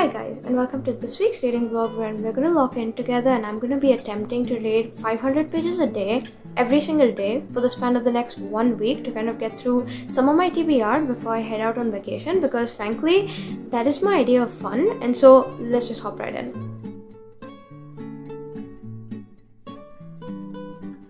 Hi guys, and welcome to this week's reading vlog where we're going to lock in together and I'm going to be attempting to read 500 pages a day every single day for the span of the next 1 week to kind of get through some of my TBR before I head out on vacation, because frankly that is my idea of fun. And so let's just hop right in.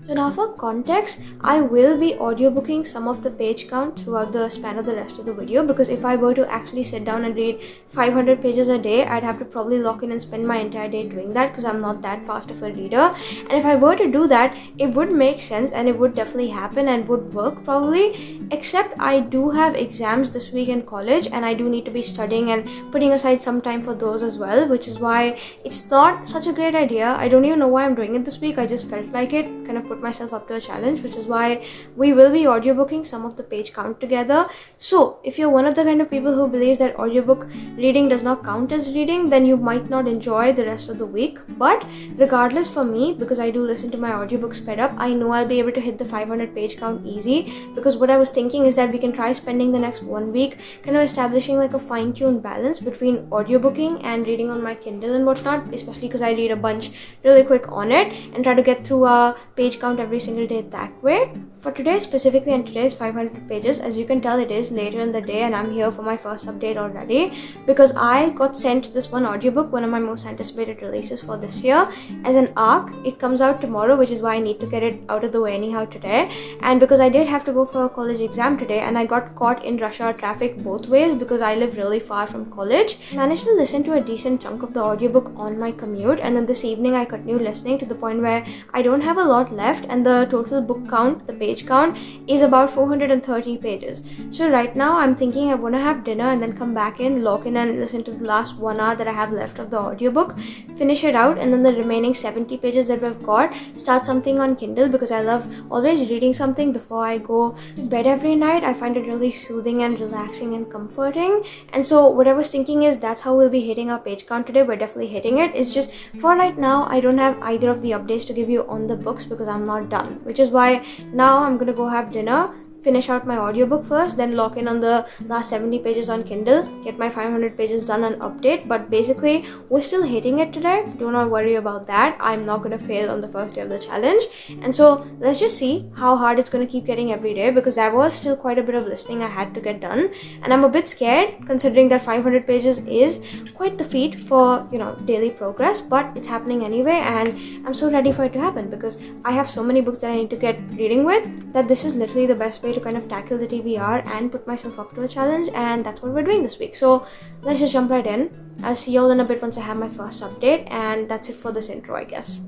So now for context, I will be audiobooking some of the page count throughout the span of the rest of the video, because if I were to actually sit down and read 500 pages a day, I'd have to probably lock in and spend my entire day doing that because I'm not that fast of a reader. And if I were to do that, it would make sense and it would definitely happen and would work probably, except I do have exams this week in college and I do need to be studying and putting aside some time for those as well, which is why it's not such a great idea. I don't even know why I'm doing it this week. I just felt like it, kind of put myself up to a challenge, which is why we will be audiobooking some of the page count together. So if you're one of the kind of people who believes that audiobook reading does not count as reading, then you might not enjoy the rest of the week. But regardless, for me, because I do listen to my audiobook sped up, I know I'll be able to hit the 500 page count easy, because what I was thinking is that we can try spending the next 1 week kind of establishing like a fine-tuned balance between audiobooking and reading on my Kindle and whatnot, especially because I read a bunch really quick on it and try to get through a page count every single day that way. For today specifically, and today's 500 pages, as you can tell, it is later in the day and I'm here for my first update already, because I got sent this one audiobook, one of my most anticipated releases for this year, as an ARC. It comes out tomorrow, which is why I need to get it out of the way anyhow today. And because I did have to go for a college exam today and I got caught in rush hour traffic both ways because I live really far from college, I managed to listen to a decent chunk of the audiobook on my commute, and then this evening I continued listening to the point where I don't have a lot left and the total book count, the page count, is about 430 pages. So right now I'm thinking I want to have dinner and then come back in, lock in and listen to the last 1 hour that I have left of the audiobook, finish it out, and then the remaining 70 pages that we've got, start something on Kindle, because I love always reading something before I go to bed every night. I find it really soothing and relaxing and comforting. And so what I was thinking is that's how we'll be hitting our page count today. We're definitely hitting it. It's just for right now I don't have either of the updates to give you on the books because I'm not done, which is why now I'm gonna go have dinner, finish out my audiobook first, then lock in on the last 70 pages on Kindle, get my 500 pages done and update. But basically we're still hitting it today, do not worry about that. I'm not going to fail on the first day of the challenge. And so let's just see how hard it's going to keep getting every day, because there was still quite a bit of listening I had to get done, and I'm a bit scared considering that 500 pages is quite the feat for, you know, daily progress, but it's happening anyway and I'm so ready for it to happen because I have so many books that I need to get reading with that this is literally the best way to kind of tackle the TBR and put myself up to a challenge, and that's what we're doing this week. So let's just jump right in. I'll see y'all in a bit once I have my first update, and that's it for this intro, I guess.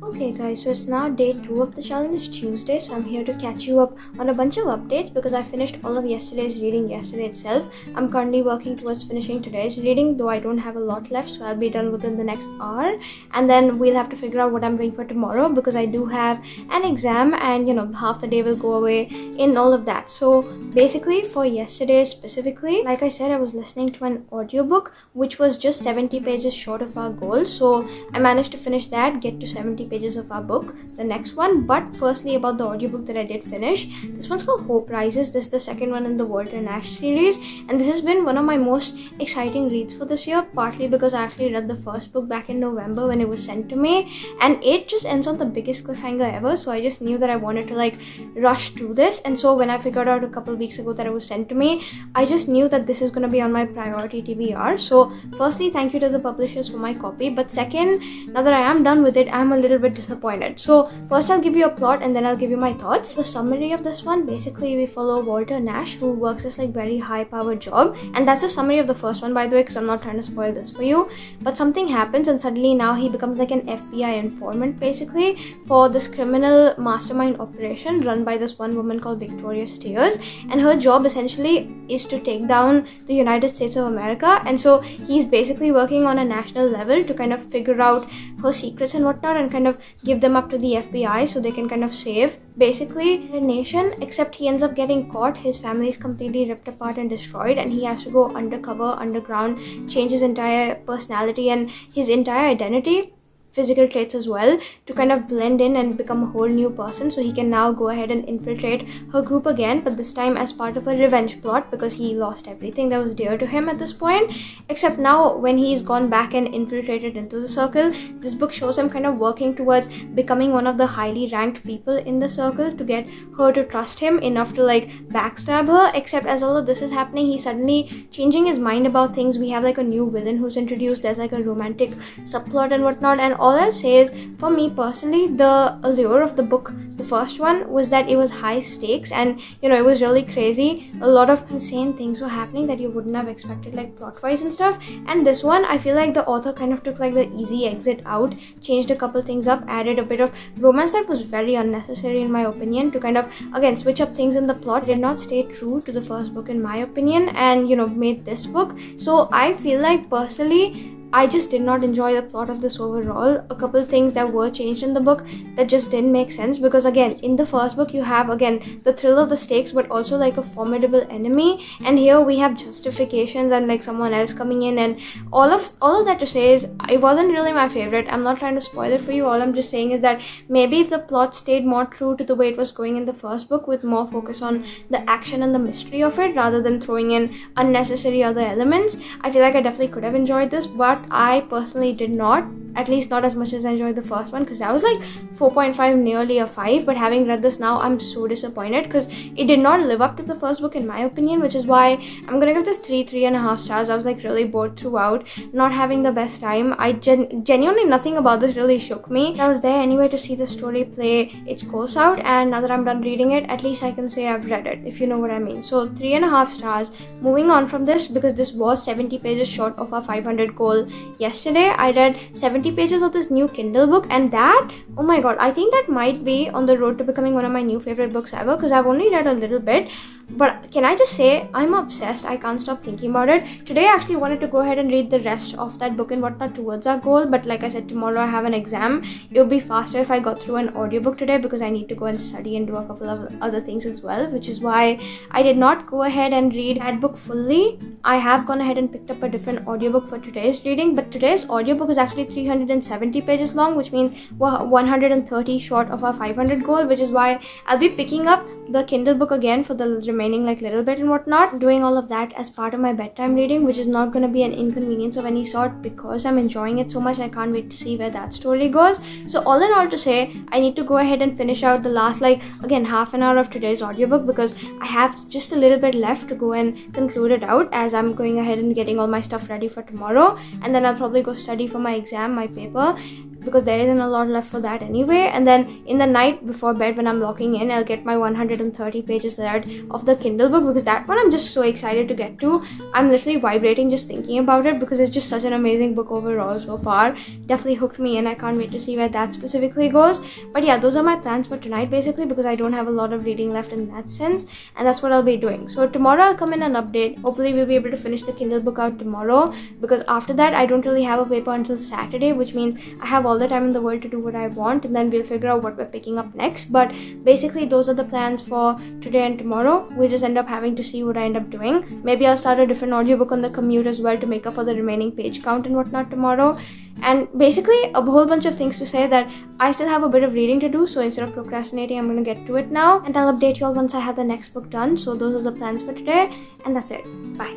Okay guys, so it's now day 2 of the challenge. It's Tuesday, so I'm here to catch you up on a bunch of updates because I finished all of yesterday's reading yesterday itself. I'm currently working towards finishing today's reading, though I don't have a lot left, so I'll be done within the next hour. And then we'll have to figure out what I'm doing for tomorrow, because I do have an exam and, you know, half the day will go away in all of that. So basically for yesterday specifically, like I said, I was listening to an audiobook which was just 70 pages short of our goal. So I managed to finish that, get to 70 pages of our book, the next one. But firstly, about the audiobook that I did finish, this one's called Hope Rises. This is the second one in the Walter Nash series, and this has been one of my most exciting reads for this year, partly because I actually read the first book back in November when it was sent to me, and it just ends on the biggest cliffhanger ever. So I just knew that I wanted to like rush through this, and so when I figured out a couple of weeks ago that it was sent to me, I just knew that this is going to be on my priority TBR. So firstly, thank you to the publishers for my copy, but second, now that I am done with it, I'm a little bit disappointed. So first I'll give you a plot and then I'll give you my thoughts. The summary of this one, basically we follow Walter Nash, who works this like very high powered job, and that's the summary of the first one, by the way, because I'm not trying to spoil this for you. But something happens and suddenly now he becomes like an FBI informant basically for this criminal mastermind operation run by this one woman called Victoria Steers, and her job essentially is to take down the United States of America. And so he's basically working on a national level to kind of figure out her secrets and whatnot and kind of give them up to the FBI so they can kind of save basically the nation, except he ends up getting caught. His family is completely ripped apart and destroyed, and he has to go undercover, underground, change his entire personality and his entire identity, physical traits as well to kind of blend in and become a whole new person, so he can now go ahead and infiltrate her group again, but this time as part of a revenge plot because he lost everything that was dear to him at this point. Except now when he's gone back and infiltrated into the circle, this book shows him kind of working towards becoming one of the highly ranked people in the circle to get her to trust him enough to like backstab her. Except as all of this is happening, he's suddenly changing his mind about things. We have like a new villain who's introduced. There's like a romantic subplot and whatnot, and all I'll say is, for me personally, the allure of the book, the first one, was that it was high stakes and it was really crazy. A lot of insane things were happening that you wouldn't have expected, like plot wise and stuff. And this one, I feel like the author kind of took like the easy exit out, changed a couple things up, added a bit of romance that was very unnecessary in my opinion, to kind of again switch up things in the plot. Did not stay true to the first book in my opinion, and made this book. So I feel like personally I just did not enjoy the plot of this overall. A couple things that were changed in the book that just didn't make sense, because again, in the first book you have again the thrill of the stakes but also like a formidable enemy, and here we have justifications and like someone else coming in, and all of that to say is it wasn't really my favorite. I'm not trying to spoil it for you. All I'm just saying is that maybe if the plot stayed more true to the way it was going in the first book, with more focus on the action and the mystery of it rather than throwing in unnecessary other elements, I feel like I definitely could have enjoyed this. But I personally did not, at least not as much as I enjoyed the first one, because that was like 4.5, nearly a 5. But having read this now, I'm so disappointed because it did not live up to the first book in my opinion, which is why I'm gonna give this 3.5 stars. I was like really bored throughout, not having the best time. I genuinely nothing about this really shook me. I was there anyway to see the story play its course out, and now that I'm done reading it, at least I can say I've read it, if you know what I mean. So 3.5 stars. Moving on from this, because this was 70 pages short of our 500 goal yesterday, I read 70 pages of this new Kindle book, and that, oh my god, I think that might be on the road to becoming one of my new favorite books ever, because I've only read a little bit, but can I just say I'm obsessed. I can't stop thinking about it. Today I actually wanted to go ahead and read the rest of that book and whatnot towards our goal, but like I said, tomorrow I have an exam. It would be faster if I got through an audiobook today, because I need to go and study and do a couple of other things as well, which is why I did not go ahead and read that book fully. I have gone ahead and picked up a different audiobook for today's reading, but today's audiobook is actually 370 pages long, which means we're 130 short of our 500 goal, which is why I'll be picking up the Kindle book again for the remaining like little bit and whatnot, doing all of that as part of my bedtime reading, which is not going to be an inconvenience of any sort because I'm enjoying it so much. I can't wait to see where that story goes. So all in all to say, I need to go ahead and finish out the last like again half an hour of today's audiobook, because I have just a little bit left to go and conclude it out, as I'm going ahead and getting all my stuff ready for tomorrow, and then I'll probably go study for my exam, my paper, because there isn't a lot left for that anyway. And then in the night before bed, when I'm locking in, I'll get my 130 pages read of the Kindle book, because that one I'm just so excited to get to. I'm literally vibrating just thinking about it, because it's just such an amazing book overall so far. Definitely hooked me in. I can't wait to see where that specifically goes. But yeah, those are my plans for tonight basically, because I don't have a lot of reading left in that sense, and that's what I'll be doing. So tomorrow I'll come in and update. Hopefully we'll be able to finish the Kindle book out tomorrow, because after that I don't really have a paper until Saturday, which means I have all the time in the world to do what I want, and then we'll figure out what we're picking up next. But basically those are the plans for today and tomorrow. We'll just end up having to see what I end up doing. Maybe I'll start a different audiobook on the commute as well to make up for the remaining page count and whatnot tomorrow. And basically a whole bunch of things to say that I still have a bit of reading to do, so instead of procrastinating, I'm going to get to it now, and I'll update you all once I have the next book done. So those are the plans for today, and that's it. Bye.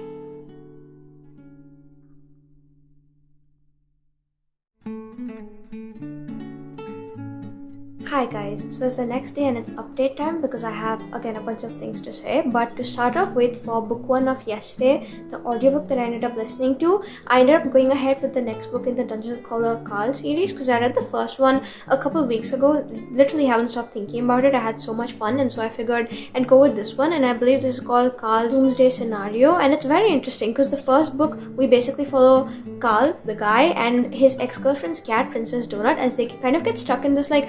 Hi guys, so it's the next day and it's update time, because I have again a bunch of things to say. But to start off with, for book 1 of yesterday, the audiobook that I ended up listening to, I ended up going ahead with the next book in the Dungeon Crawler Carl series, because I read the first one a couple weeks ago. Literally haven't stopped thinking about it. I had so much fun, and so I figured I'd go with this one, and I believe this is called Carl's Doomsday Scenario. And it's very interesting because the first book we basically follow Carl, the guy, and his ex-girlfriend's cat, Princess Donut, as they kind of get stuck in this like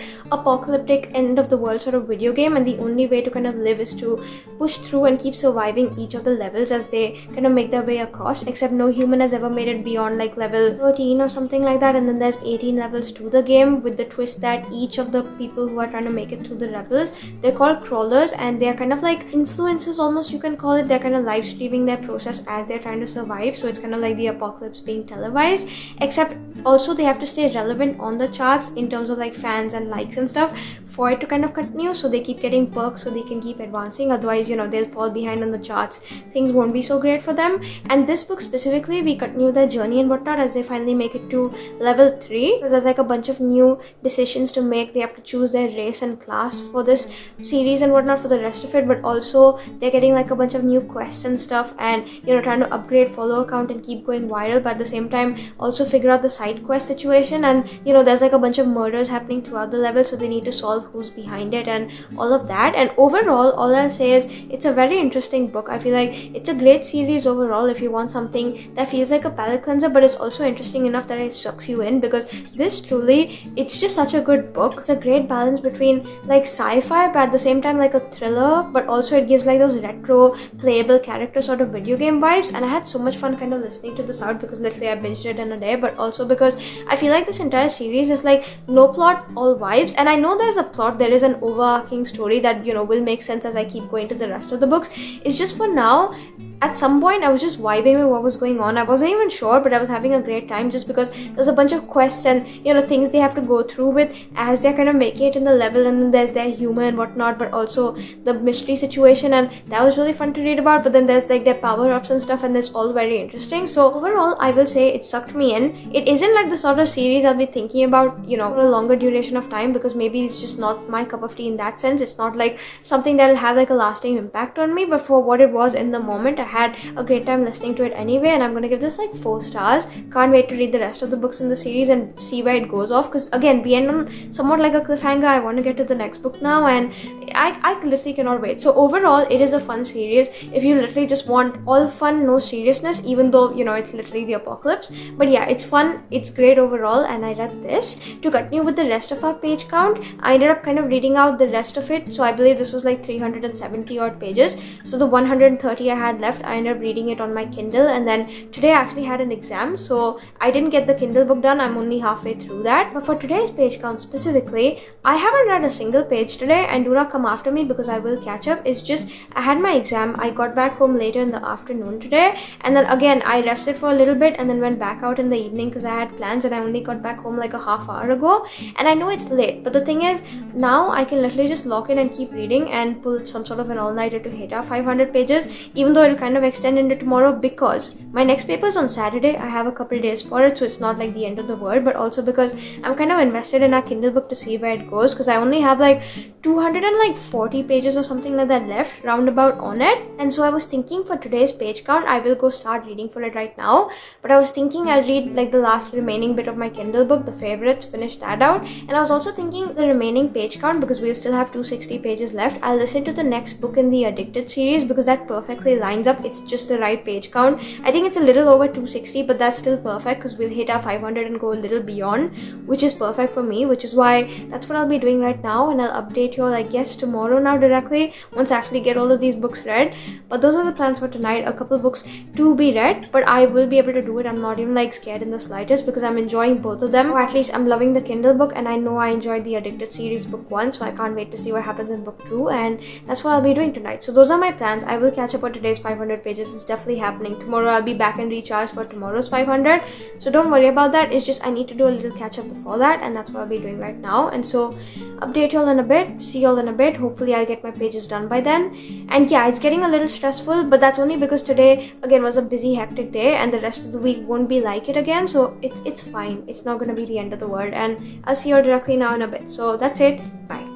post-apocalyptic end of the world sort of video game, and the only way to kind of live is to push through and keep surviving each of the levels as they kind of make their way across, except no human has ever made it beyond like level 13 or something like that, and then there's 18 levels to the game, with the twist that each of the people who are trying to make it through the levels, they're called crawlers, and they're kind of like influencers almost, you can call it. They're kind of live streaming their process as they're trying to survive, so it's kind of like the apocalypse being televised, except also they have to stay relevant on the charts in terms of like fans and likes and stuff for it to kind of continue, so they keep getting perks so they can keep advancing. Otherwise, you know, they'll fall behind on the charts, things won't be so great for them. And this book specifically, we continue their journey and whatnot as they finally make it to level 3, because there's like a bunch of new decisions to make. They have to choose their race and class for this series and whatnot for the rest of it, but also they're getting like a bunch of new quests and stuff, and you know, trying to upgrade follower count and keep going viral, but at the same time also figure out the side quest situation. And you know, there's like a bunch of murders happening throughout the level, so they need to solve who's behind it and all of that. And overall, all I'll say is it's a very interesting book. I feel like it's a great series overall if you want something that feels like a palate cleanser, but it's also interesting enough that it sucks you in, because this truly, it's just such a good book. It's a great balance between like sci-fi but at the same time like a thriller, but also it gives like those retro playable character sort of video game vibes. And I had so much fun kind of listening to this out, because literally I binged it in a day, but also because I feel like this entire series is like no plot, all vibes. And I know there's a plot, there is an overarching story that, you know, will make sense as I keep going to the rest of the books. It's just for now, at some point I was just vibing with what was going on. I wasn't even sure, but I was having a great time just because there's a bunch of quests and, you know, things they have to go through with as they're kind of making it in the level, and then there's their humor and whatnot, but also the mystery situation, and that was really fun to read about. But then there's like their power-ups and stuff, and it's all very interesting. So overall, I will say it sucked me in. It isn't like the sort of series I'll be thinking about, you know, for a longer duration of time, because maybe it's just not my cup of tea in that sense. It's not like something that'll have like a lasting impact on me, but for what it was in the moment, I had a great time listening to it anyway, and I'm gonna give this like 4 stars. Can't wait to read the rest of the books in the series and see where it goes off, because again, we end on somewhat like a cliffhanger. I want to get to the next book now, and I literally cannot wait. So overall, it is a fun series if you literally just want all fun, no seriousness, even though, you know, it's literally the apocalypse. But yeah, it's fun, it's great overall, and I read this. To continue with the rest of our page count, I ended up kind of reading out the rest of it. So I believe this was like 370 odd pages. So the 130 I had left, I ended up reading it on my Kindle, and then today I actually had an exam, so I didn't get the Kindle book done. I'm only halfway through that. But for today's page count specifically, I haven't read a single page today, and do not come after me because I will catch up. It's just I had my exam, I got back home later in the afternoon today, and then again I rested for a little bit and then went back out in the evening because I had plans, and I only got back home like a half hour ago. And I know it's late, but the thing is, now I can literally just lock in and keep reading and pull some sort of an all-nighter to hit our 500 pages, even though it'll kind of extend into tomorrow, because my next paper is on Saturday. I have a couple of days for it, so it's not like the end of the world, but also because I'm kind of invested in our Kindle book to see where it goes, because I only have like 240 pages or something like that left roundabout on it. And so I was thinking for today's page count, I will go start reading for it right now, but I was thinking I'll read like the last remaining bit of my Kindle book, the favorites, finish that out. And I was also thinking the remaining page count, because we'll still have 260 pages left, I'll listen to the next book in the Addicted series, because that perfectly lines up. It's just the right page count. I think it's a little over 260, but that's still perfect because we'll hit our 500 and go a little beyond, which is perfect for me, which is why that's what I'll be doing right now. And I'll update you all, I guess, tomorrow now directly once I actually get all of these books read. But those are the plans for tonight. A couple books to be read, but I will be able to do it. I'm not even like scared in the slightest, because I'm enjoying both of them, or at least I'm loving the Kindle book, and I know I enjoyed the Addicted series book 1, so I can't wait to see what happens in book 2, and that's what I'll be doing tonight. So those are my plans. I will catch up on today's 500 pages. It's definitely happening. Tomorrow I'll be back and recharged for tomorrow's 500, so don't worry about that. It's just I need to do a little catch up before that, and that's what I'll be doing right now. And so update y'all in a bit, see y'all in a bit. Hopefully I'll get my pages done by then. And yeah, it's getting a little stressful, but that's only because today again was a busy, hectic day, and the rest of the week won't be like it again, so it's fine. It's not gonna be the end of the world, and I'll see y'all directly now in a bit. So that's it. Bye.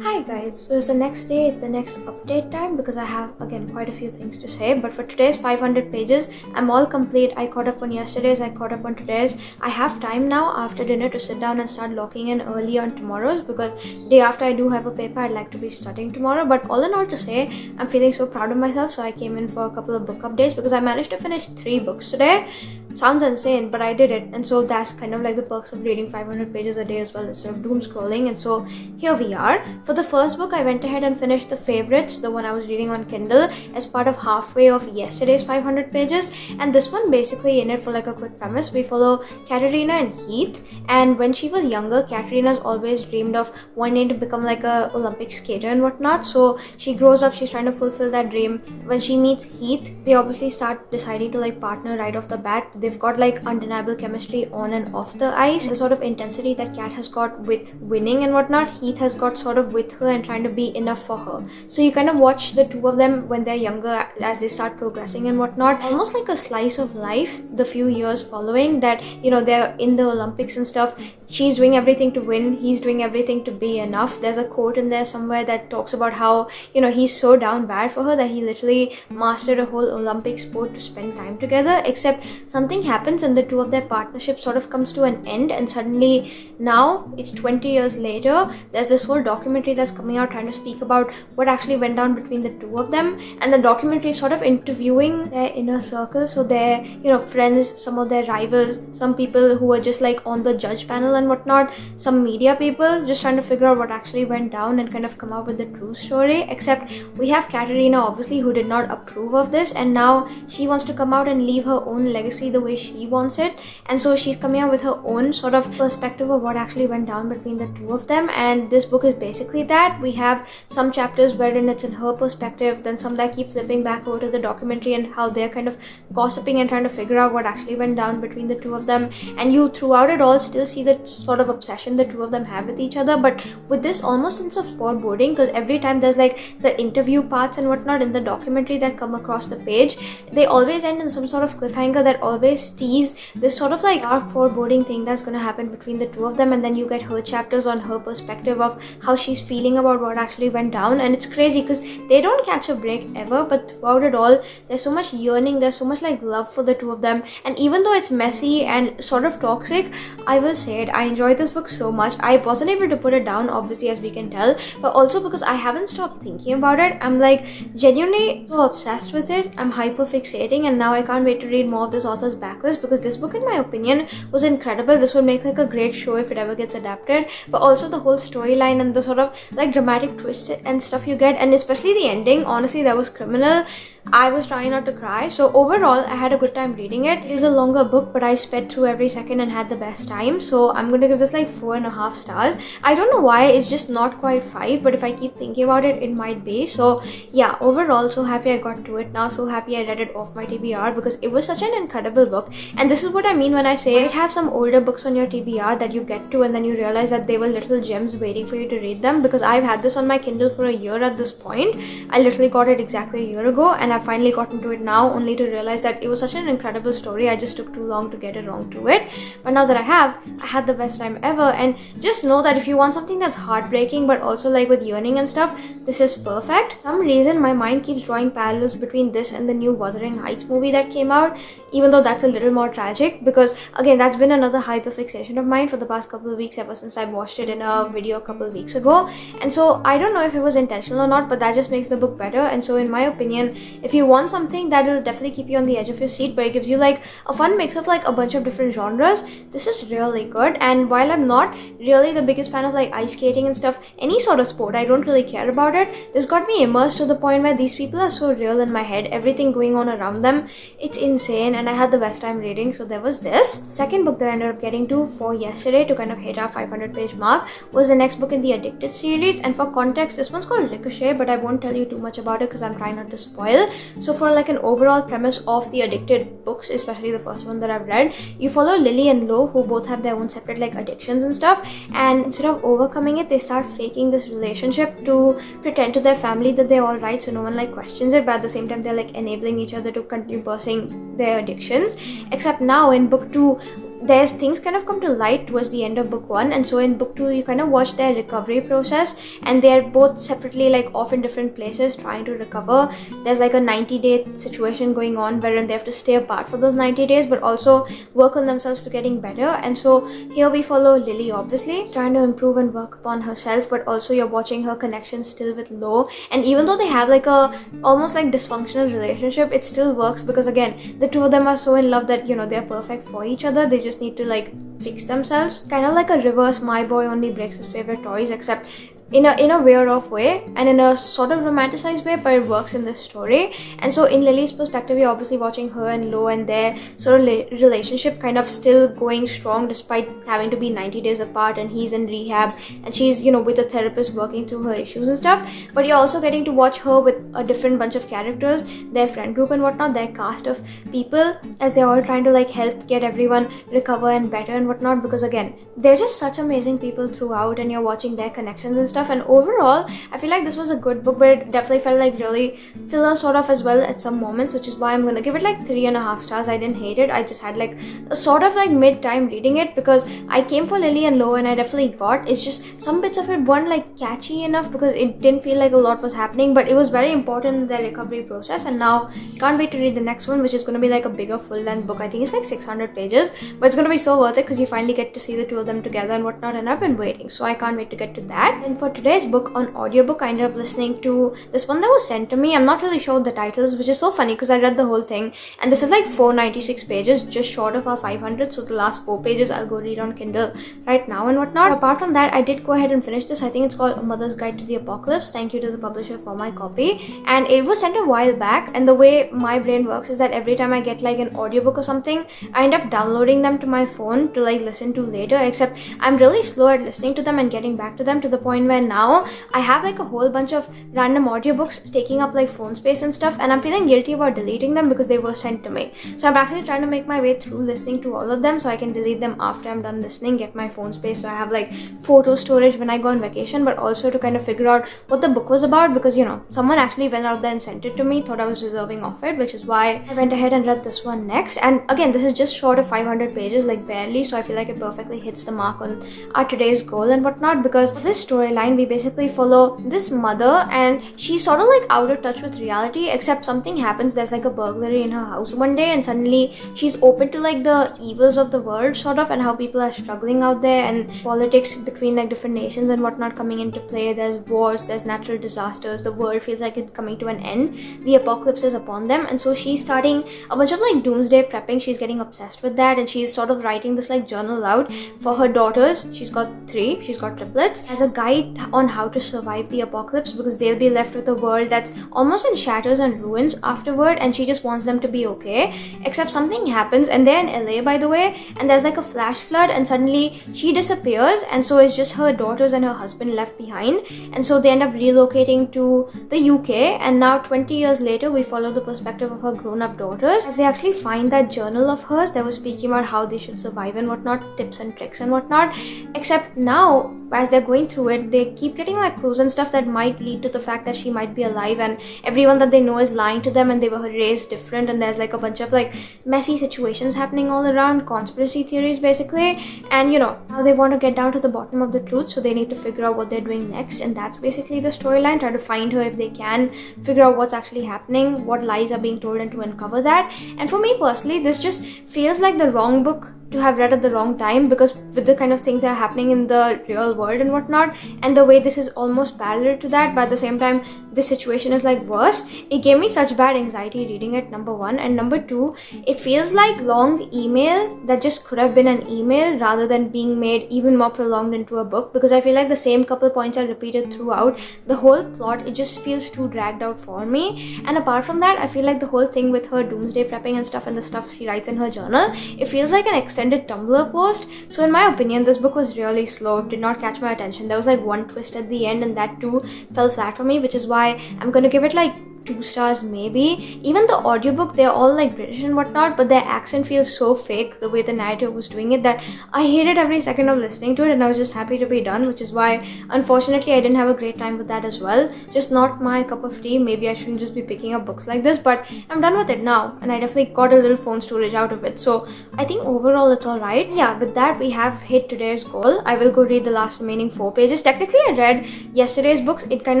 Hi Hi guys, so it's the next day, it's the next update time because I have again quite a few things to say, but for today's 500 pages, I'm all complete. I caught up on yesterday's, I caught up on today's. I have time now after dinner to sit down and start locking in early on tomorrow's because day after I do have a paper I'd like to be studying tomorrow. But all in all to say, I'm feeling so proud of myself, so I came in for a couple of book updates because I managed to finish 3 books today. Sounds insane, but I did it, and so that's kind of like the perks of reading 500 pages a day as well instead of doom scrolling. And so here we are. For the first book, I went ahead and finished The Favorites, the one I was reading on Kindle, as part of halfway of yesterday's 500 pages. And this one, basically in it, for like a quick premise, we follow Katerina and Heath. And when she was younger, Katerina's always dreamed of wanting to become like a Olympic skater and whatnot. So she grows up, she's trying to fulfill that dream. When she meets Heath, they obviously start deciding to like partner right off the bat. They've got like undeniable chemistry on and off the ice. The sort of intensity that Kat has got with winning and whatnot, Heath has got sort of with her and trying to be enough for her. So you kind of watch the two of them when they're younger as they start progressing and whatnot. Almost like a slice of life the few years following that, you know, they're in the Olympics and stuff. She's doing everything to win, he's doing everything to be enough. There's a quote in there somewhere that talks about how, you know, he's so down bad for her that he literally mastered a whole Olympic sport to spend time together, except something happens and the two of their partnership sort of comes to an end, and suddenly now it's 20 years later, there's this whole documentary that's coming out trying to speak about what actually went down between the two of them. And the documentary is sort of interviewing their inner circle, so their, you know, friends, some of their rivals, some people who were just like on the judge panel and whatnot, some media people, just trying to figure out what actually went down and kind of come up with the true story. Except we have Katerina obviously who did not approve of this, and now she wants to come out and leave her own legacy the way she wants it. And so she's coming out with her own sort of perspective of what actually went down between the two of them. And this book is basically that. We have some chapters wherein it's in her perspective, then some that keep flipping back over to the documentary and how they're kind of gossiping and trying to figure out what actually went down between the two of them. And you throughout it all still see the sort of obsession the two of them have with each other, but with this almost sense of foreboding, because every time there's like the interview parts and whatnot in the documentary that come across the page, they always end in some sort of cliffhanger that always tease this sort of like dark foreboding thing that's going to happen between the two of them. And then you get her chapters on her perspective of how she's feeling about what actually went down. And it's crazy because they don't catch a break ever, but throughout it all there's so much yearning, there's so much like love for the two of them. And even though it's messy and sort of toxic, I will say it, I enjoyed this book so much. I wasn't able to put it down, obviously, as we can tell, but also because I haven't stopped thinking about it. I'm like genuinely so obsessed with it. I'm hyper fixating, and now I can't wait to read more of this author's backlist because this book, in my opinion, was incredible. This would make like a great show if it ever gets adapted, but also the whole storyline and the sort of like dramatic twists and stuff you get, and especially the ending, honestly, that was criminal. I was trying not to cry. So overall, I had a good time reading it. It is a longer book, but I sped through every second and had the best time. So I'm going to give this like 4.5 stars. I don't know why, it's just not quite 5, but if I keep thinking about it, it might be. So yeah, overall, so happy I got to it now. So happy I read it off my TBR because it was such an incredible book. And this is what I mean when I say it have some older books on your TBR that you get to and then you realize that they were little gems waiting for you to read them, because I've had this on my Kindle for a year at this point. I literally got it exactly a year ago, and I've finally gotten to it now, only to realize that it was such an incredible story. I just took too long to get around to it, but now that I have, I had the best time ever. And just know that if you want something that's heartbreaking but also like with yearning and stuff, this is perfect. For some reason my mind keeps drawing parallels between this and the new Wuthering Heights movie that came out, even though that's a little more tragic, because again, that's been another hyperfixation of mine for the past couple of weeks, ever since I watched it in a video a couple of weeks ago. And so I don't know if it was intentional or not, but that just makes the book better. And so in my opinion, if you want something that will definitely keep you on the edge of your seat, but it gives you like a fun mix of like a bunch of different genres, this is really good. And while I'm not really the biggest fan of like ice skating and stuff, any sort of sport, I don't really care about it, this got me immersed to the point where these people are so real in my head, everything going on around them, it's insane, and I had the best time reading. So there was this. Second book that I ended up getting to for yesterday to kind of hit our 500 page mark was the next book in the Addicted series. And for context, this one's called Ricochet, but I won't tell you too much about it because I'm trying not to spoil. So for like an overall premise of the Addicted books, especially the first one that I've read, you follow Lily and Lo, who both have their own separate like addictions and stuff, and instead of overcoming it, they start faking this relationship to pretend to their family that they're all right, so no one like questions it, but at the same time they're like enabling each other to continue pursuing their addictions. Except now in book 2, there's things kind of come to light towards the end of book 1, and so in book 2 you kind of watch their recovery process, and they're both separately like off in different places trying to recover. There's like a 90-day situation going on wherein they have to stay apart for those 90 days but also work on themselves to getting better. And so here we follow Lily, obviously trying to improve and work upon herself, but also you're watching her connection still with Lo, and even though they have like a almost like dysfunctional relationship, it still works because again the two of them are so in love that, you know, they're perfect for each other. They just need to like fix themselves, kind of like a reverse My Boy Only Breaks His Favorite Toys, except in a weird off way and in a sort of romanticized way, but it works in this story. And so in Lily's perspective, you're obviously watching her and Lo and their sort of relationship kind of still going strong despite having to be 90 days apart, and he's in rehab and she's, you know, with a therapist working through her issues and stuff. But you're also getting to watch her with a different bunch of characters, their friend group and whatnot, their cast of people, as they're all trying to like help get everyone recover and better and whatnot, because again they're just such amazing people throughout, and you're watching their connections and stuff. And overall I feel like this was a good book, but it definitely felt like really filler sort of as well at some moments, which is why I'm gonna give it like 3.5 stars. I didn't hate it, I just had like a sort of like mid-time reading it because I came for Lily and Lo and I definitely got, it's just some bits of it weren't like catchy enough because it didn't feel like a lot was happening, but it was very important in their recovery process. And now can't wait to read the next one, which is going to be like a bigger full-length book. I think it's like 600 pages, but it's going to be so worth it because you finally get to see the two of them together and whatnot, and I've been waiting, so I can't wait to get to that. And for today's book on audiobook, I ended up listening to this one that was sent to me. I'm not really sure what the title is, which is so funny because I read the whole thing, and this is like 496 pages, just short of our 500, so the last 4 pages I'll go read on Kindle right now and whatnot. Apart from that, I did go ahead and finish this. I think it's called A Mother's Guide to the Apocalypse. Thank you to the publisher for my copy, and it was sent a while back. And the way my brain works is that every time I get like an audiobook or something, I end up downloading them to my phone to like listen to later, except I'm really slow at listening to them and getting back to them, to the point where now I have like a whole bunch of random audiobooks taking up like phone space and stuff, and I'm feeling guilty about deleting them because they were sent to me. So I'm actually trying to make my way through listening to all of them so I can delete them after I'm done listening, get my phone space so I have like photo storage when I go on vacation, but also to kind of figure out what the book was about, because, you know, someone actually went out there and sent it to me, thought I was deserving of it, which is why I went ahead and read this one next. And again, this is just short of 500 pages, like barely, so I feel like it perfectly hits the mark on our today's goal and whatnot, because for this storyline we basically follow this mother, and she's sort of like out of touch with reality, except something happens. There's like a burglary in her house one day, and suddenly she's open to like the evils of the world sort of, and how people are struggling out there, and politics between like different nations and whatnot coming into play. There's wars, there's natural disasters, the world feels like it's coming to an end, the apocalypse is upon them. And so she's starting a bunch of like doomsday prepping. She's getting obsessed with that, and she's sort of writing this like journal out for her daughters. She's got 3, she's got triplets, as a guide on how to survive the apocalypse, because they'll be left with a world that's almost in shatters and ruins afterward, and she just wants them to be okay. Except something happens, and they're in LA by the way, and there's like a flash flood, and suddenly she disappears, and so it's just her daughters and her husband left behind. And so they end up relocating to the UK, and now 20 years later we follow the perspective of her grown-up daughters as they actually find that journal of hers that was speaking about how they should survive and whatnot, tips and tricks and whatnot. Except now as they're going through it, they keep getting like clues and stuff that might lead to the fact that she might be alive, and everyone that they know is lying to them, and they were raised different, and there's like a bunch of like messy situations happening all around, conspiracy theories basically. And you know, now they want to get down to the bottom of the truth, so they need to figure out what they're doing next, and that's basically the storyline. Try to find her if they can, figure out what's actually happening, what lies are being told, and to uncover that. And for me personally, this just feels like the wrong book to have read at the wrong time, because with the kind of things that are happening in the real world and whatnot, and the way this is almost parallel to that, but at the same time this situation is like worse, it gave me such bad anxiety reading it, number one. And number two, it feels like long email that just could have been an email rather than being made even more prolonged into a book, because I feel like the same couple points are repeated throughout the whole plot. It just feels too dragged out for me. And apart from that, I feel like the whole thing with her doomsday prepping and stuff, and the stuff she writes in her journal, it feels like an extended Tumblr post. So in my opinion, this book was really slow, did not catch my attention. There was like one twist at the end, and that too fell flat for me, which is why I'm gonna give it like 2 stars maybe. Even the audiobook, they're all like British and whatnot, but their accent feels so fake the way the narrator was doing it that I hated every second of listening to it, and I was just happy to be done, which is why unfortunately I didn't have a great time with that as well. Just not my cup of tea. Maybe I shouldn't just be picking up books like this, but I'm done with it now, and I definitely got a little phone storage out of it, so I think overall it's alright. Yeah, with that we have hit today's goal. I will go read the last remaining 4 pages. Technically I read yesterday's books. It kind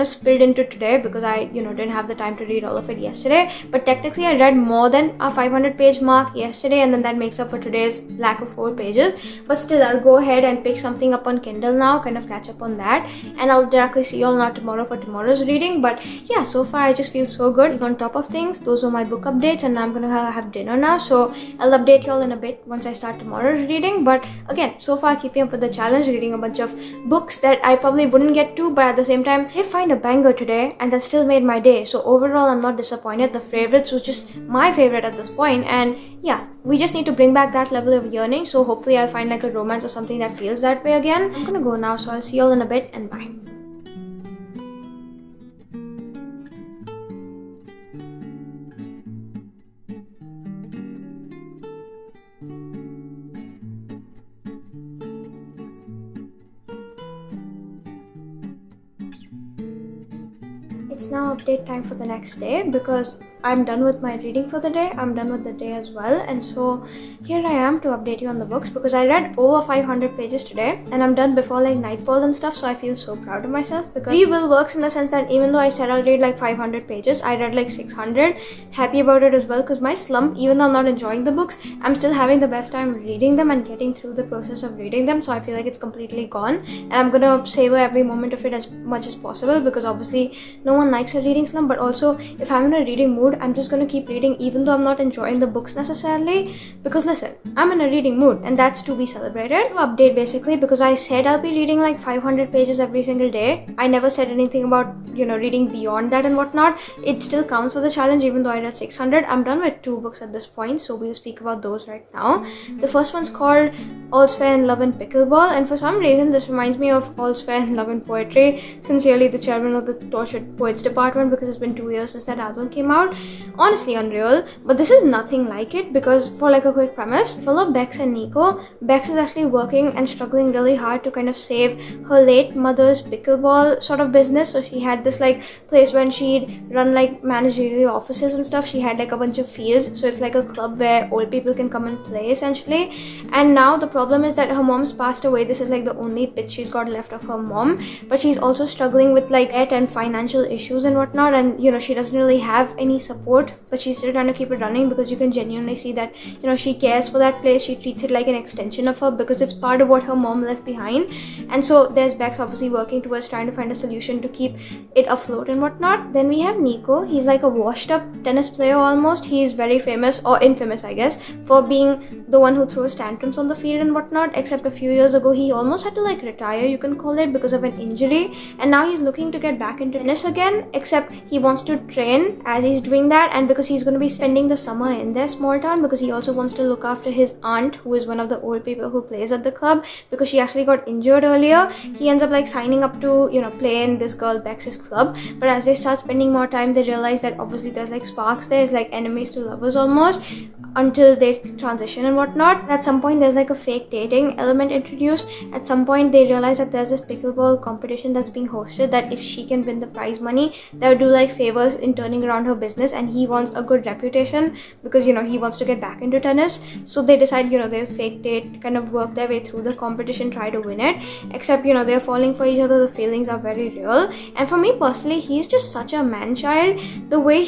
of spilled into today because I didn't have the time to read all of it yesterday, but technically I read more than a 500 page mark yesterday, and then that makes up for today's lack of 4 pages. But still, I'll go ahead and pick something up on Kindle now, kind of catch up on that, and I'll directly see you all now tomorrow for tomorrow's reading. But yeah, so far I just feel so good. On top of things, those were my book updates, and I'm gonna have dinner now, so I'll update you all in a bit once I start tomorrow's reading. But again, so far keeping up with the challenge, reading a bunch of books that I probably wouldn't get to, but at the same time I did find a banger today, and that still made my day. So overall I'm not disappointed. The favorites was just my favorite at this point, and yeah, we just need to bring back that level of yearning. So hopefully I'll find like a romance or something that feels that way again. I'm gonna go now, so I'll see you all in a bit, and bye. It's now update time for the next day because I'm done with my reading for the day. I'm done with the day as well, and so here I am to update you on the books because I read over 500 pages today, and I'm done before like nightfall and stuff, so I feel so proud of myself because free will works in the sense that even though I said I'll read like 500 pages, I read like 600. Happy about it as well because my slump, even though I'm not enjoying the books, I'm still having the best time reading them and getting through the process of reading them, so I feel like it's completely gone, and I'm gonna savor every moment of it as much as possible because obviously no one likes a reading slump, but also if I'm in a reading mood, I'm just gonna keep reading even though I'm not enjoying the books necessarily, because listen, I'm in a reading mood and that's to be celebrated. To update basically, because I said I'll be reading like 500 pages every single day. I never said anything about reading beyond that and whatnot. It still counts for the challenge even though I read 600. I'm done with 2 books at this point, so we'll speak about those right now. The first one's called All's Fair in Love and Pickleball, and for some reason this reminds me of All's Fair in Love and Poetry. Sincerely, the chairman of the Tortured Poets Department, because it's been 2 years since that album came out. Honestly unreal, but this is nothing like it because for like a quick premise, follow Bex and Nico. Bex is actually working and struggling really hard to kind of save her late mother's pickleball sort of business. So she had this like place when she'd run like managerial offices and stuff. She had like a bunch of fields, so it's like a club where old people can come and play essentially. And now the problem is that her mom's passed away. This is like the only bit she's got left of her mom, but she's also struggling with like debt and financial issues and whatnot, and she doesn't really have any support, but she's still trying to keep it running because you can genuinely see that she cares for that place. She treats it like an extension of her because it's part of what her mom left behind. And so there's Bex obviously working towards trying to find a solution to keep it afloat and whatnot. Then we have Nico. He's like a washed up tennis player almost. He's very famous, or infamous I guess, for being the one who throws tantrums on the field and whatnot, except a few years ago he almost had to like retire, you can call it, because of an injury, and now he's looking to get back into tennis again, except he wants to train as he's doing that, and because he's going to be spending the summer in their small town, because he also wants to look after his aunt, who is one of the old people who plays at the club, because she actually got injured earlier. He ends up like signing up to play in this girl Bex's club, but as they start spending more time, they realize that obviously there's like sparks there. It's like enemies to lovers almost, until they transition and whatnot. At some point there's like a fake dating element introduced. At some point they realize that there's this pickleball competition that's being hosted, that if she can win the prize money, that would do like favors in turning around her business, and he wants a good reputation because he wants to get back into tennis. So they decide they'll fake date, kind of work their way through the competition, try to win it, except they're falling for each other. The feelings are very real, and for me personally, he's just such a man-child. The way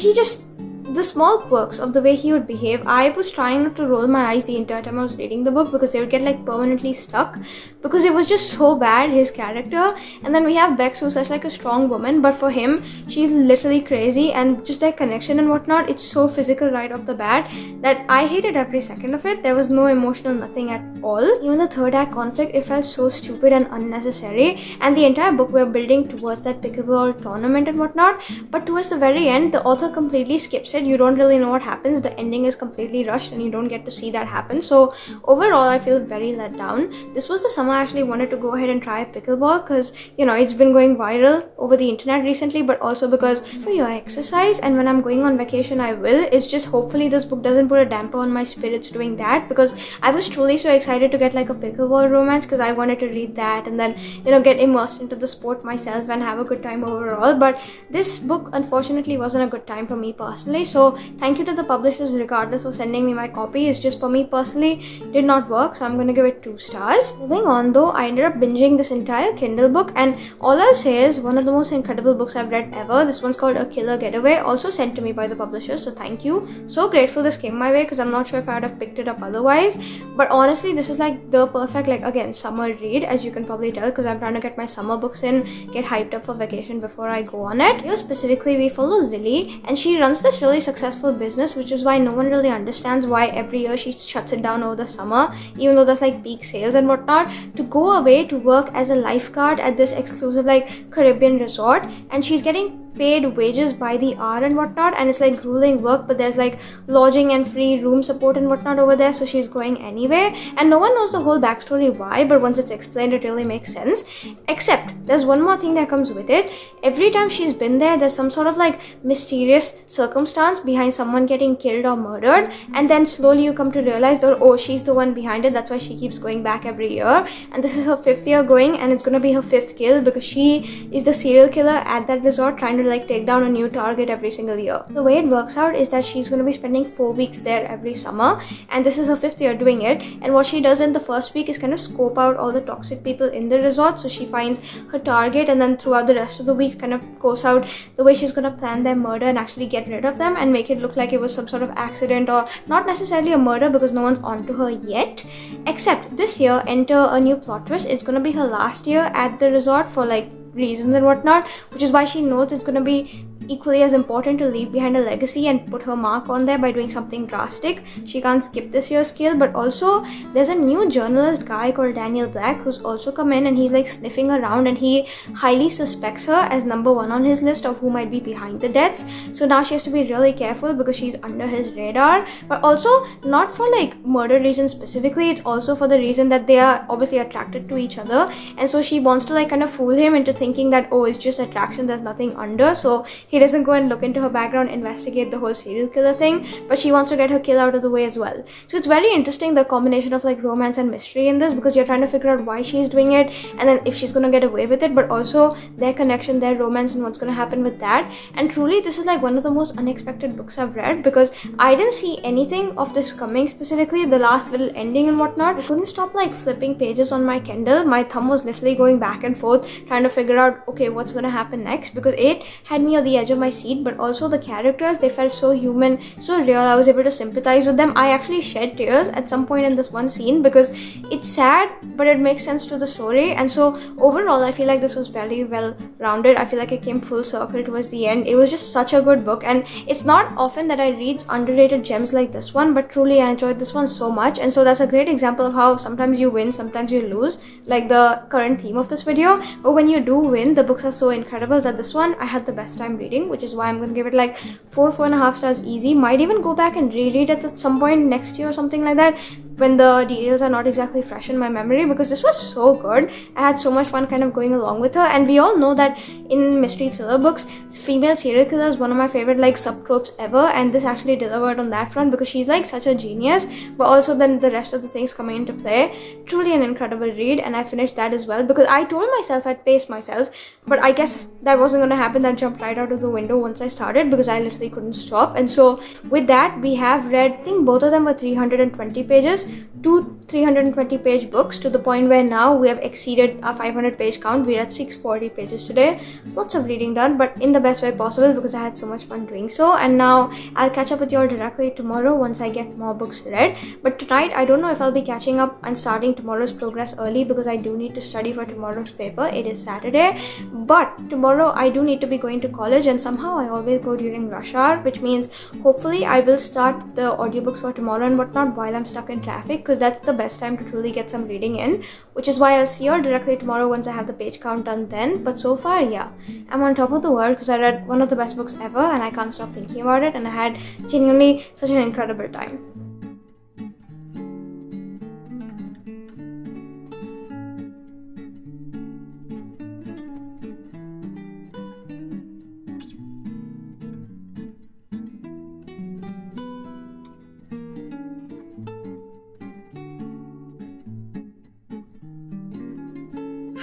the small quirks of the way he would behave, I was trying not to roll my eyes the entire time I was reading the book because they would get like permanently stuck because it was just so bad, his character. And then we have Bex, who's such like a strong woman, but for him she's literally crazy, and just their connection and whatnot, it's so physical right off the bat that I hated every second of it. There was no emotional nothing at all. Even the third act conflict, it felt so stupid and unnecessary, and the entire book we're building towards that pickleball tournament and whatnot, but towards the very end the author completely skips it. you don't really know what happens. The ending is completely rushed and you don't get to see that happen. So overall, I feel very let down. This was the summer I actually wanted to go ahead and try pickleball because, you know, it's been going viral over the internet recently, but also because for your exercise, and when I'm going on vacation, I will. It's just hopefully this book doesn't put a damper on my spirits doing that, because I was truly so excited to get like a pickleball romance because I wanted to read that and then, you know, get immersed into the sport myself and have a good time overall. But this book unfortunately wasn't a good time for me personally, so thank you to the publishers regardless for sending me my copy. It's just for me personally did not work, so I'm gonna give it 2 stars. Moving on though, I ended up binging this entire Kindle book, and all I'll say is one of the most incredible books I've read ever. This one's called A Killer Getaway, also sent to me by the publisher, so thank you. So grateful this came my way because I'm not sure if I would have picked it up otherwise. But honestly, this is like the perfect, like, again, summer read, as you can probably tell, because I'm trying to get my summer books in, get hyped up for vacation before I go on it. Here specifically, we follow Lily, and she runs this really successful business, which is why no one really understands why every year she shuts it down over the summer, even though there's like peak sales and whatnot, to go away to work as a lifeguard at this exclusive like Caribbean resort. And she's getting paid wages by the hour and whatnot, and it's like grueling work, but there's like lodging and free room support and whatnot over there, so she's going anyway. And no one knows the whole backstory why, but once it's explained, it really makes sense. Except there's one more thing that comes with it. Every time she's been there, there's some sort of like mysterious circumstance behind someone getting killed or murdered, and then slowly you come to realize that, oh, she's the one behind it. That's why she keeps going back every year, and this is her 5th year going, and it's gonna be her 5th kill, because she is the serial killer at that resort, trying to like take down a new target every single year. The way it works out is that she's going to be spending 4 weeks there every summer, and this is her 5th year doing it. And what she does in the first week is kind of scope out all the toxic people in the resort, so she finds her target, and then throughout the rest of the weeks kind of goes out the way she's going to plan their murder and actually get rid of them and make it look like it was some sort of accident or not necessarily a murder, because no one's onto her yet. Except this year, enter a new plot twist. It's going to be her last year at the resort for like reasons and whatnot, which is why she knows it's going to be equally as important to leave behind a legacy and put her mark on there by doing something drastic. She can't skip this year's kill. But also there's a new journalist guy called Daniel Black who's also come in, and he's like sniffing around, and he highly suspects her as number 1 on his list of who might be behind the deaths. So now she has to be really careful because she's under his radar, but also not for like murder reasons specifically. It's also for the reason that they are obviously attracted to each other, and so she wants to like kind of fool him into thinking that, oh, it's just attraction, there's nothing under, so he doesn't go and look into her background, investigate the whole serial killer thing, but she wants to get her kill out of the way as well. So it's very interesting, the combination of like romance and mystery in this, because you're trying to figure out why she's doing it and then if she's gonna get away with it, but also their connection, their romance, and what's gonna happen with that. And truly this is like one of the most unexpected books I've read, because I didn't see anything of this coming, specifically the last little ending and whatnot. I couldn't stop like flipping pages on my Kindle. My thumb was literally going back and forth trying to figure out, okay, what's gonna happen next, because it had me on the edge of my seat. But also the characters, they felt so human, so real. I was able to sympathize with them. I actually shed tears at some point in this one scene because it's sad, but it makes sense to the story. And so overall, I feel like this was very well rounded. I feel like it came full circle towards the end. It was just such a good book, and it's not often that I read underrated gems like this one, but truly I enjoyed this one so much. And so that's a great example of how sometimes you win, sometimes you lose, like the current theme of this video. But when you do win, the books are so incredible that this one I had the best time reading, which is why I'm going to give it like 4.5 stars easy. Might even go back and reread it at some point next year or something like that, when the details are not exactly fresh in my memory, because this was so good. I had so much fun kind of going along with her. And we all know that in mystery thriller books, female serial killer is one of my favorite like subtropes ever, and this actually delivered on that front because she's like such a genius, but also then the rest of the things coming into play. Truly an incredible read, and I finished that as well because I told myself I'd pace myself, but I guess that wasn't going to happen. That jumped right out of the window once I started because I literally couldn't stop. And so with that, we have read, I think both of them were 320 pages, 2 320 page books, to the point where now we have exceeded our 500 page count. We're at 640 pages today. Lots of reading done, but in the best way possible because I had so much fun doing so. And now I'll catch up with you all directly tomorrow once I get more books read. But tonight, I don't know if I'll be catching up and starting tomorrow's progress early because I do need to study for tomorrow's paper. It is Saturday, but tomorrow I do need to be going to college, and somehow I always go during rush hour, which means hopefully I will start the audiobooks for tomorrow and whatnot while I'm stuck in traffic, because that's the best time to truly get some reading in, which is why I'll see you all directly tomorrow once I have the page count done then. But so far, yeah, I'm on top of the world because I read one of the best books ever and I can't stop thinking about it, and I had genuinely such an incredible time.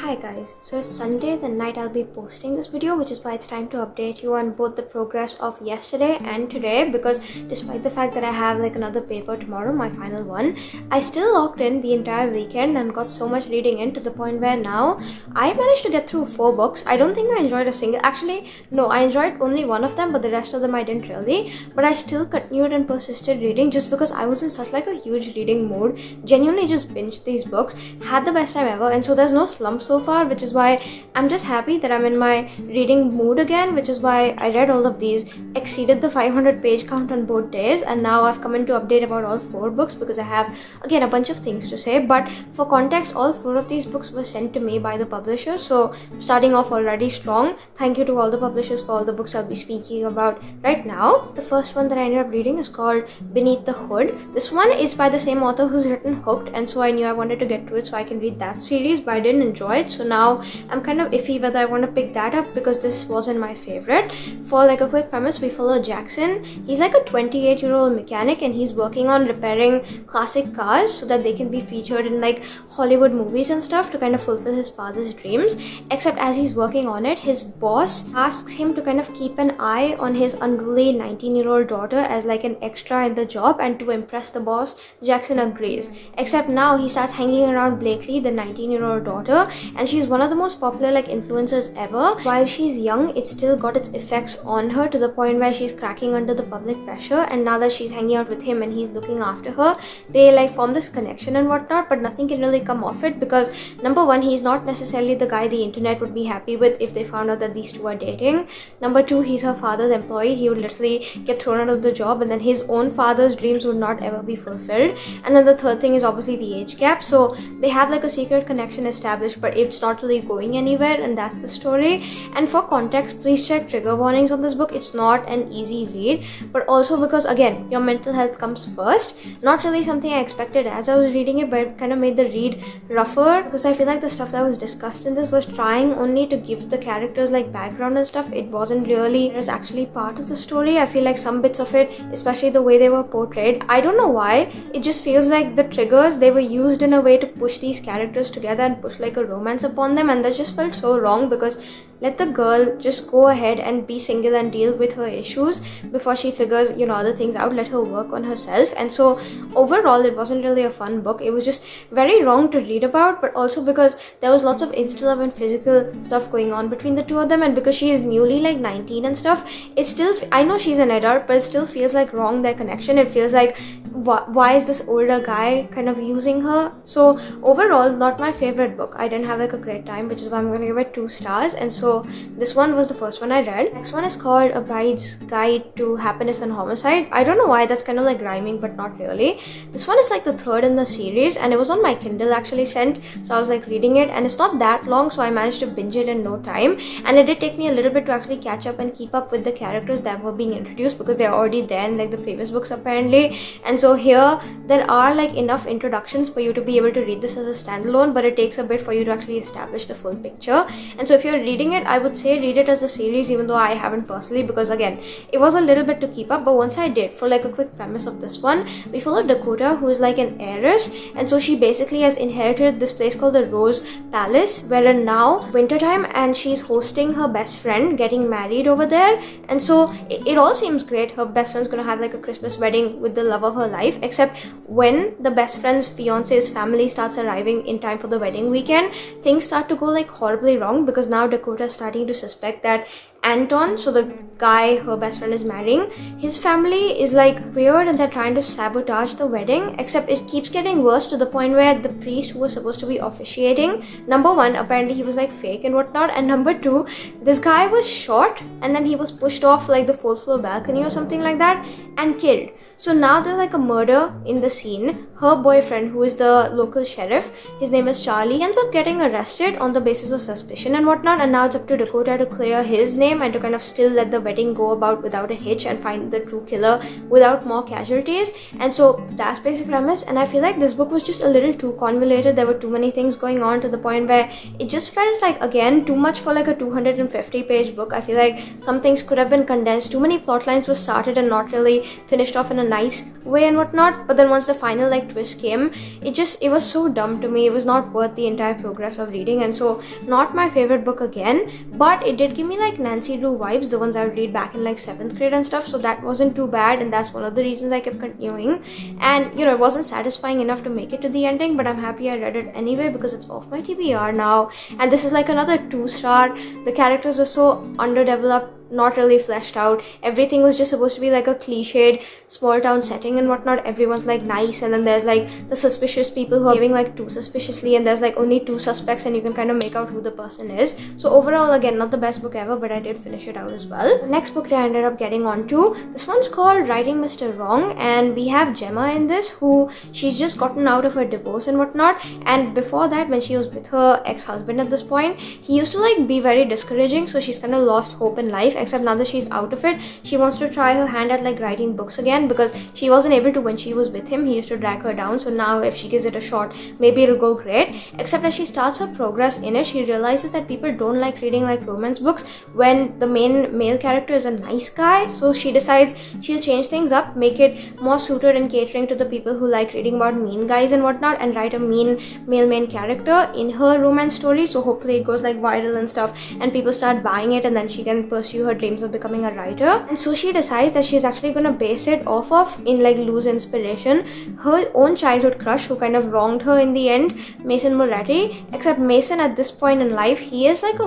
Hi guys, so it's Sunday the night I'll be posting this video, which is why it's time to update you on both the progress of yesterday and today, because despite the fact that I have like another paper tomorrow, my final one, I still locked in the entire weekend and got so much reading in to the point where now I managed to get through 4 books. I don't think I enjoyed a single, actually no, I enjoyed only one of them, but the rest of them I didn't really, but I still continued and persisted reading just because I was in such like a huge reading mood. Genuinely just binged these books, had the best time ever, and so there's no slump so far, which is why I'm just happy that I'm in my reading mood again, which is why I read all of these, exceeded the 500 page count on both days, and now I've come in to update about all 4 books because I have again a bunch of things to say. But for context, all 4 of these books were sent to me by the publisher, so starting off already strong. Thank you to all the publishers for all the books I'll be speaking about right now. The first one that I ended up reading is called Beneath the Hood. This one is by the same author who's written Hooked, and so I knew I wanted to get to it so I can read that series, but I didn't enjoy it, so now I'm kind of iffy whether I want to pick that up because this wasn't my favorite. For like a quick premise, we follow Jackson. He's like a 28-year-old mechanic and he's working on repairing classic cars so that they can be featured in like Hollywood movies and stuff to kind of fulfill his father's dreams. Except as he's working on it, his boss asks him to kind of keep an eye on his unruly 19-year-old daughter as like an extra in the job, and to impress the boss, Jackson agrees. Except now he starts hanging around Blakely, the 19-year-old daughter, and she's one of the most popular like influencers ever. While she's young, it still got its effects on her to the point where she's cracking under the public pressure, and now that she's hanging out with him and he's looking after her, they like form this connection and whatnot, but nothing can really come off it because number one, he's not necessarily the guy the internet would be happy with if they found out that these two are dating. Number two, he's her father's employee. He would literally get thrown out of the job and then his own father's dreams would not ever be fulfilled. And then the third thing is obviously the age gap, so they have like a secret connection established, but it's not really going anywhere, and that's the story. And for context, please check trigger warnings on this book. It's not an easy read, but also because again, your mental health comes first. Not really something I expected as I was reading it, but it kind of made the read rougher because I feel like the stuff that was discussed in this was trying only to give the characters like background and stuff. It wasn't really as actually part of the story. I feel like some bits of it, especially the way they were portrayed, I don't know why, it just feels like the triggers, they were used in a way to push these characters together and push like a romance upon them, and that just felt so wrong because let the girl just go ahead and be single and deal with her issues before she figures, you know, other things out. Let her work on herself. And so overall, it wasn't really a fun book. It was just very wrong to read about, but also because there was lots of insta-love and physical stuff going on between the two of them, and because she is newly like 19 and stuff, it still, I know she's an adult, but it still feels like wrong, their connection. It feels like why is this older guy kind of using her? So overall, not my favorite book. I didn't have like a great time, which is why I'm going to give it 2 stars. And so this one was the first one I read. Next one is called A Bride's Guide to Happiness and Homicide. I don't know why, that's kind of like rhyming, but not really. This one is like the 3rd in the series, and it was on my Kindle actually sent, so I was like reading it, and it's not that long, so I managed to binge it in no time. And it did take me a little bit to actually catch up and keep up with the characters that were being introduced because they're already there in like the previous books apparently. And so here there are like enough introductions for you to be able to read this as a standalone, but it takes a bit for you to actually establish the full picture. And so if you're reading it, I would say read it as a series, even though I haven't personally, because again, it was a little bit to keep up. But once I did, for like a quick premise of this one, we follow Dakota, who is like an heiress, and so she basically has inherited this place called the Rose Palace, wherein now it's wintertime and she's hosting her best friend getting married over there. And so it all seems great. Her best friend's gonna have like a Christmas wedding with the love of her life, except when the best friend's fiance's family starts arriving in time for the wedding weekend, things start to go like horribly wrong because now Dakota's starting to suspect that Anton, so the guy her best friend is marrying, his family is like weird and they're trying to sabotage the wedding, except it keeps getting worse to the point where the priest who was supposed to be officiating, number one, apparently he was like fake and whatnot, and number two, this guy was shot and then he was pushed off like the 4th floor balcony or something like that and killed. So now there's like a murder in the scene. Her boyfriend, who is the local sheriff, his name is Charlie, ends up getting arrested on the basis of suspicion and whatnot, and now it's up to Dakota to clear his name and to kind of still let the wedding go about without a hitch and find the true killer without more casualties. And so that's basic premise, and I feel like this book was just a little too convoluted. There were too many things going on to the point where it just felt like, again, too much for like a 250-page book. I feel like some things could have been condensed. Too many plot lines were started and not really finished off in a nice way and whatnot, but then once the final like twist came, it was so dumb to me. It was not worth the entire progress of reading, and so not my favorite book again, but it did give me like Nancy Drew vibes, the ones I would read back in like 7th grade and stuff, so that wasn't too bad, and that's one of the reasons I kept continuing. And it wasn't satisfying enough to make it to the ending, but I'm happy I read it anyway because it's off my TBR now, and this is like another 2-star. The characters were so underdeveloped, not really fleshed out. Everything was just supposed to be like a cliched small town setting and whatnot. Everyone's like nice, and then there's like the suspicious people who are behaving like too suspiciously, and there's like only 2 suspects and you can kind of make out who the person is. So overall, again, not the best book ever, but I did finish it out as well. The next book that I ended up getting onto, this one's called Writing Mr. Wrong, and we have Gemma in this, who she's just gotten out of her divorce and whatnot, and before that, when she was with her ex-husband at this point, he used to like be very discouraging, so she's kind of lost hope in life, except now that she's out of it, she wants to try her hand at like writing books again, because she wasn't able to when she was with him. He used to drag her down, so now if she gives it a shot, maybe it'll go great. Except as she starts her progress in it, she realizes that people don't like reading like romance books when the main male character is a nice guy, so she decides she'll change things up, make it more suited and catering to the people who like reading about mean guys and whatnot, and write a mean male main character in her romance story. So hopefully it goes like viral and stuff and people start buying it, and then she can pursue her dreams of becoming a writer. And so she decides that she's actually going to base it off of, in like loose inspiration, her own childhood crush who kind of wronged her in the end, Mason Moretti. Except Mason at this point in life, he is like a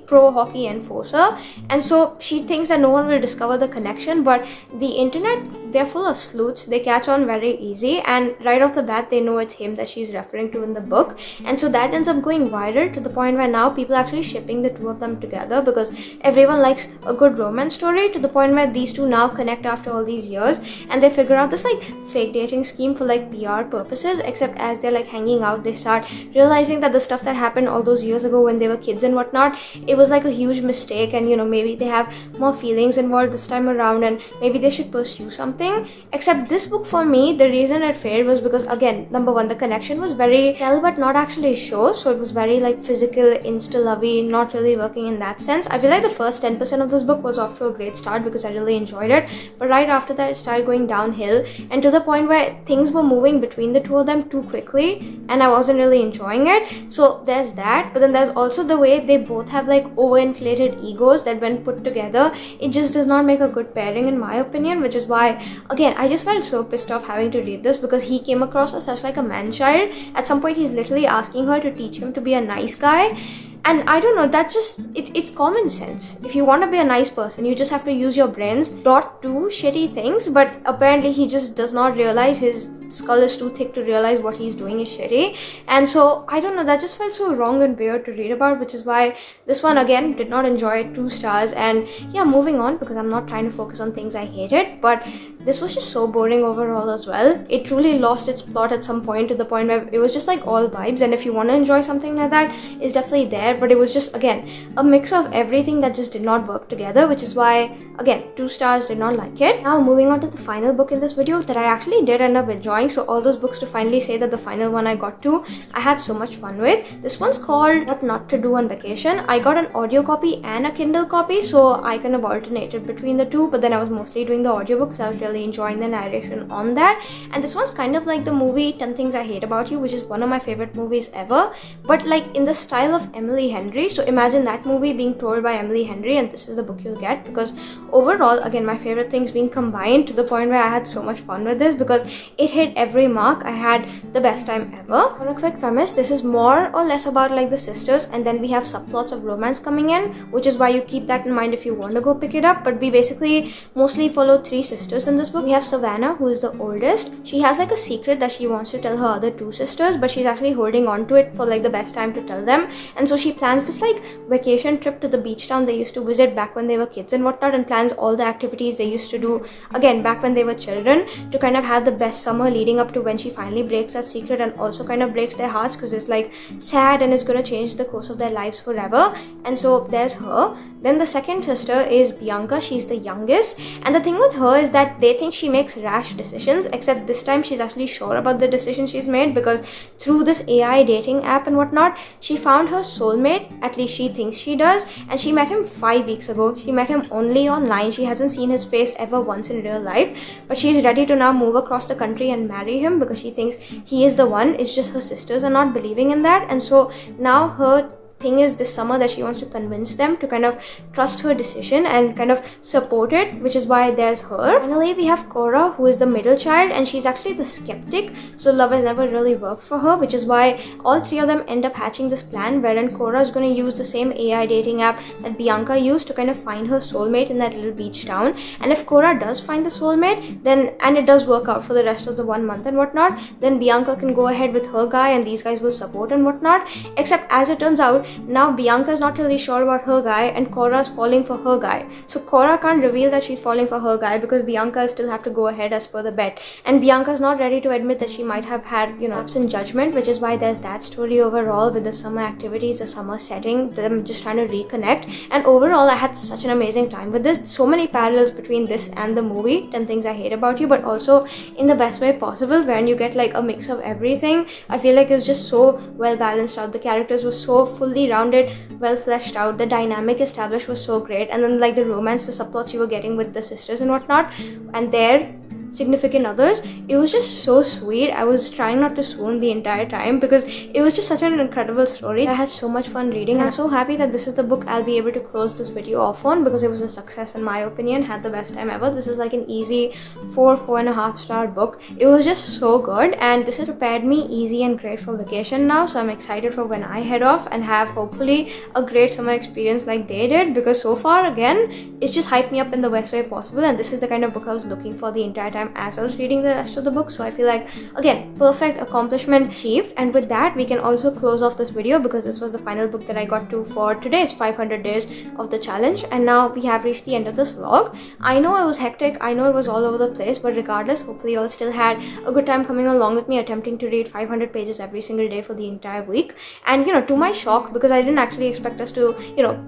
pro hockey enforcer, and so she thinks that no one will discover the connection, but the internet, they're full of sleuths. They catch on very easy, and right off the bat they know it's him that she's referring to in the book, and so that ends up going viral to the point where now people are actually shipping the two of them together because everyone likes a good romance story, to the point where these two now connect after all these years, and they figure out this like fake dating scheme for like PR purposes. Except as they're like hanging out, they start realizing that the stuff that happened all those years ago when they were kids and whatnot, it was like a huge mistake, and maybe they have more feelings involved this time around, and maybe they should pursue something. Except this book, for me, the reason it failed was because, again, number one, the connection was very tell but not actually show, so it was very like physical, insta-lovey, not really working in that sense. I feel like the first 10% of this book was off to a great start because I really enjoyed it, but right after that it started going downhill, and to the point where things were moving between the two of them too quickly and I wasn't really enjoying it. So there's that, but then there's also the way they both have like overinflated egos that when put together, it just does not make a good pairing in my opinion, which is why, again, I just felt so pissed off having to read this because he came across as such like a man-child. At some point he's literally asking her to teach him to be a nice guy, and I don't know, that just, it's common sense. If you want to be a nice person, you just have to use your brains, not do shitty things, but apparently he just does not realize his skull is too thick to realize what he's doing is shitty. And so, I don't know, that just felt so wrong and weird to read about, which is why this one, again, did not enjoy it. 2 stars. And yeah, moving on, because I'm not trying to focus on things I hated, but this was just so boring overall as well. It truly lost its plot at some point, to the point where it was just like all vibes, and if you want to enjoy something like that, it's definitely there, but it was just, again, a mix of everything that just did not work together, which is why, again, 2 stars, did not like it. Now moving on to the final book in this video that I actually did end up enjoying. So all those books to finally say that the final one I got to, I had so much fun with. This one's called What Not to Do on Vacation. I got an audio copy and a Kindle copy, so I kind of alternated between the two, but then I was mostly doing the audiobook because I was really enjoying the narration on that. And this one's kind of like the movie 10 Things I Hate About You, which is one of my favorite movies ever, but like in the style of Emily Henry. So imagine that movie being told by Emily Henry, and this is the book you'll get, because overall, again, my favorite things being combined, to the point where I had so much fun with this because it hit hit every mark. I had the best time ever. For a quick premise, this is more or less about like the sisters, and then we have subplots of romance coming in, which is why you keep that in mind if you want to go pick it up. But we basically mostly follow 3 sisters in this book. We have Savannah, who is the oldest. She has like a secret that she wants to tell her other 2 sisters, but she's actually holding on to it for like the best time to tell them. And so she plans this like vacation trip to the beach town they used to visit back when they were kids and whatnot, and plans all the activities they used to do again back when they were children to kind of have the best summer leading up to when she finally breaks that secret, and also kind of breaks their hearts because it's like sad and it's going to change the course of their lives forever. And so there's her. Then the second sister is Bianca. She's the youngest, and the thing with her is that they think she makes rash decisions, except this time she's actually sure about the decision she's made, because through this AI dating app and whatnot, she found her soulmate, at least she thinks she does, and she met him 5 weeks ago. She met him only online. She hasn't seen his face ever once in real life, but she's ready to now move across the country and marry him because she thinks he is the one. It's just her sisters are not believing in that, and so now her thing is this summer that she wants to convince them to kind of trust her decision and kind of support it, which is why there's her. Finally, we have Cora, who is the middle child, and she's actually the skeptic, so love has never really worked for her, which is why all 3 of them end up hatching this plan wherein Cora is going to use the same AI dating app that Bianca used to kind of find her soulmate in that little beach town. And if Cora does find the soulmate, then, and it does work out for the rest of the 1 month and whatnot, then Bianca can go ahead with her guy and these guys will support and whatnot. Except as it turns out, now Bianca is not really sure about her guy and Cora's falling for her guy. So Cora can't reveal that she's falling for her guy because Bianca still have to go ahead as per the bet. And Bianca's not ready to admit that she might have had, lapse in judgment, which is why there's that story overall with the summer activities, the summer setting, them just trying to reconnect. And overall, I had such an amazing time with this. So many parallels between this and the movie, 10 Things I Hate About You, but also in the best way possible, wherein you get like a mix of everything. I feel like it was just so well balanced out. The characters were so fully rounded, well fleshed out, the dynamic established was so great, and then like the romance, the subplots you were getting with the sisters and whatnot and their significant others, it was just so sweet. I was trying not to swoon the entire time because it was just such an incredible story. I had so much fun reading. I'm so happy that this is the book I'll be able to close this video off on because it was a success in my opinion. Had the best time ever. This is like an easy 4.5 star book. It was just so good, and this has prepared me easy and great for vacation now, so I'm excited for when I head off and have hopefully a great summer experience like they did, because so far again it's just hyped me up in the best way possible, and this is the kind of book I was looking for the entire time as I was reading the rest of the book. So I feel like, again, perfect accomplishment achieved. And with that, we can also close off this video because this was the final book that I got to for today's 500 days of the challenge, and now we have reached the end of this vlog. I know it was hectic, I know it was all over the place, but regardless, hopefully you all still had a good time coming along with me attempting to read 500 pages every single day for the entire week. And to my shock, because I didn't actually expect us to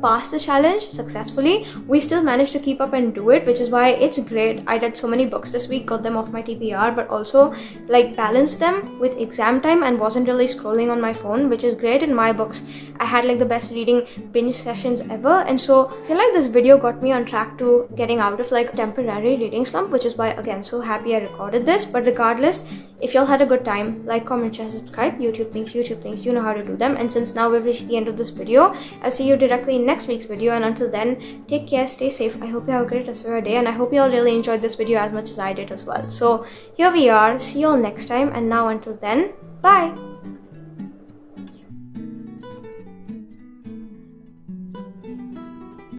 pass the challenge successfully, we still managed to keep up and do it, which is why it's great. I read so many books this week, got them off my TBR, but also like balanced them with exam time and wasn't really scrolling on my phone, which is great. In my books, I had like the best reading binge sessions ever, and so I feel like this video got me on track to getting out of like a temporary reading slump, which is why again so happy I recorded this. But regardless, if y'all had a good time, like, comment, share, subscribe. YouTube things, you know how to do them. And since now we've reached the end of this video, I'll see you directly in next week's video, and until then, take care, stay safe. I hope you have a great rest of your day, and I hope you all really enjoyed this video as much as I did as well. So here we are, see you all next time, and now until then, bye.